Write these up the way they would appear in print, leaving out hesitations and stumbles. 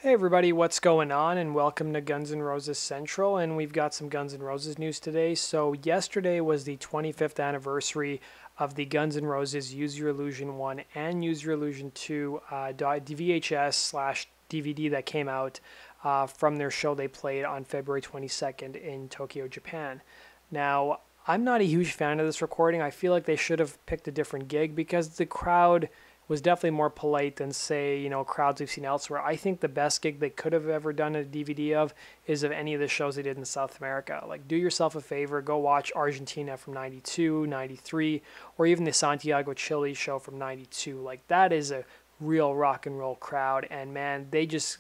Hey everybody, what's going on? And welcome to Guns N' Roses Central. And we've got some Guns N' Roses news today. So yesterday was the 25th anniversary of the Guns N' Roses Use Your Illusion 1 and Use Your Illusion 2 VHS/DVD that came out from their show they played on February 22nd in Tokyo, Japan. Now, I'm not a huge fan of this recording. I feel like they should have picked a different gig because the crowd was definitely more polite than, say, crowds we've seen elsewhere. I think the best gig they could have ever done a DVD of is of any of the shows they did in South America. Like, do yourself a favor, go watch Argentina from 92, 93, or even the Santiago, Chile show from 92. Like, that is a real rock and roll crowd, and man, they just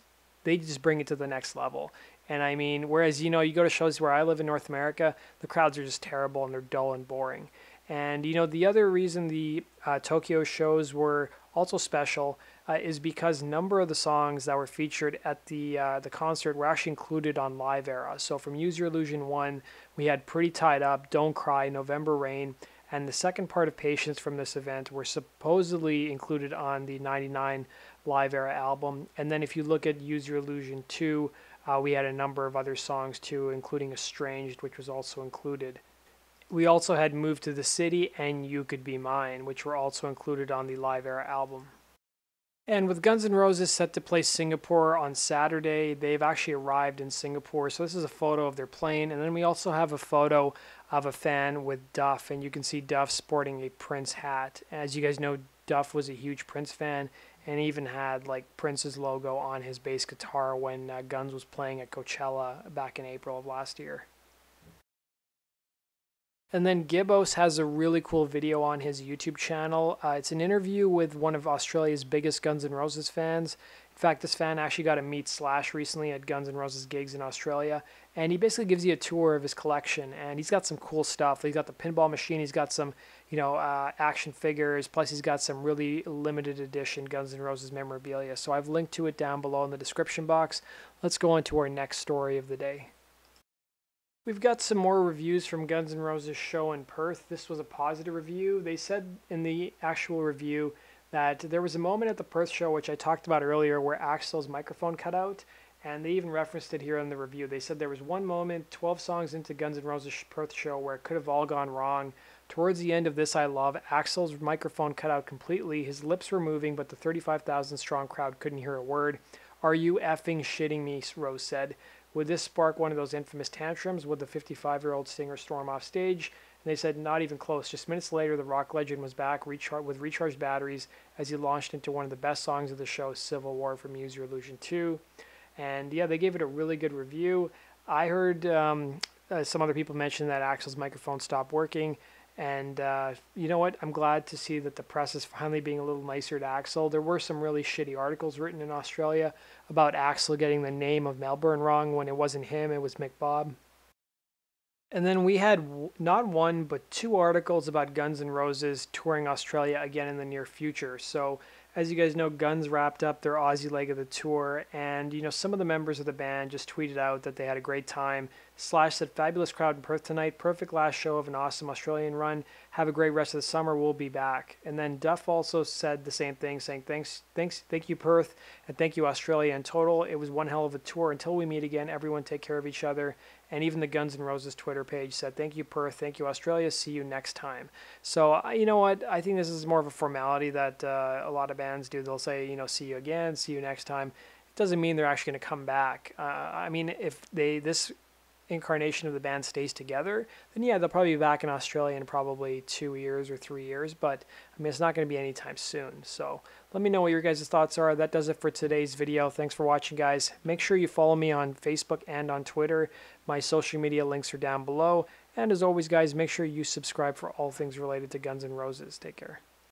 bring it to the next level. And I mean, whereas, you go to shows where I live in North America, the crowds are just terrible and they're dull and boring. And, the other reason the Tokyo shows were also special is because a number of the songs that were featured at the concert were actually included on Live Era. So from Use Your Illusion 1, we had Pretty Tied Up, Don't Cry, November Rain, and the second part of Patience from this event were supposedly included on the 99 Live Era album. And then if you look at Use Your Illusion 2, we had a number of other songs too, including Estranged, which was also included. We also had Move to the City and You Could Be Mine, which were also included on the Live Era album. And with Guns N' Roses set to play Singapore on Saturday, they've actually arrived in Singapore. So this is a photo of their plane. And then we also have a photo of a fan with Duff. And you can see Duff sporting a Prince hat. As you guys know, Duff was a huge Prince fan and even had like Prince's logo on his bass guitar when Guns was playing at Coachella back in April of last year. And then Gibbos has a really cool video on his YouTube channel. It's an interview with one of Australia's biggest Guns N' Roses fans. In fact, this fan actually got to meet Slash recently at Guns N' Roses gigs in Australia. And he basically gives you a tour of his collection. And he's got some cool stuff. He's got the pinball machine. He's got some, action figures. Plus, he's got some really limited edition Guns N' Roses memorabilia. So I've linked to it down below in the description box. Let's go on to our next story of the day. We've got some more reviews from Guns N' Roses show in Perth. This was a positive review. They said in the actual review that there was a moment at the Perth show, which I talked about earlier, where Axl's microphone cut out, and they even referenced it here in the review. They said there was one moment, 12 songs into Guns N' Roses Perth show, where it could have all gone wrong. Towards the end of This I Love, Axl's microphone cut out completely. His lips were moving, but the 35,000 strong crowd couldn't hear a word. "Are you effing shitting me?" Rose said. Would this spark one of those infamous tantrums? Would the 55-year-old singer storm off stage? And they said not even close. Just minutes later, the rock legend was back with recharged batteries as he launched into one of the best songs of the show, Civil War from Use Your Illusion 2. And yeah, they gave it a really good review. I heard some other people mention that Axl's microphone stopped working. And you know what? I'm glad to see that the press is finally being a little nicer to Axl. There were some really shitty articles written in Australia about Axl getting the name of Melbourne wrong when it wasn't him, it was Mick Bob. And then we had not one, but two articles about Guns N' Roses touring Australia again in the near future. So as you guys know, Guns wrapped up their Aussie leg of the tour, and some of the members of the band just tweeted out that they had a great time. Slash said, "Fabulous crowd in Perth tonight. Perfect last show of an awesome Australian run. Have a great rest of the summer. We'll be back." And then Duff also said the same thing, saying, thank you Perth, and thank you Australia in total. It was one hell of a tour. Until we meet again, everyone take care of each other. And even the Guns N' Roses Twitter page said, "Thank you Perth, thank you Australia, see you next time." So you know what? I think this is more of a formality that a lot of bands do. They'll say, see you again, see you next time. It doesn't mean they're actually going to come back. I mean, if this incarnation of the band stays together, then yeah, they'll probably be back in Australia in probably 2 years or 3 years, but I mean, it's not going to be anytime soon. So let me know what your guys' thoughts are. That does it for today's video. Thanks for watching, guys. Make sure you follow me on Facebook and on Twitter. My social media links are down below. And as always, guys, make sure you subscribe for all things related to Guns N' Roses. Take care.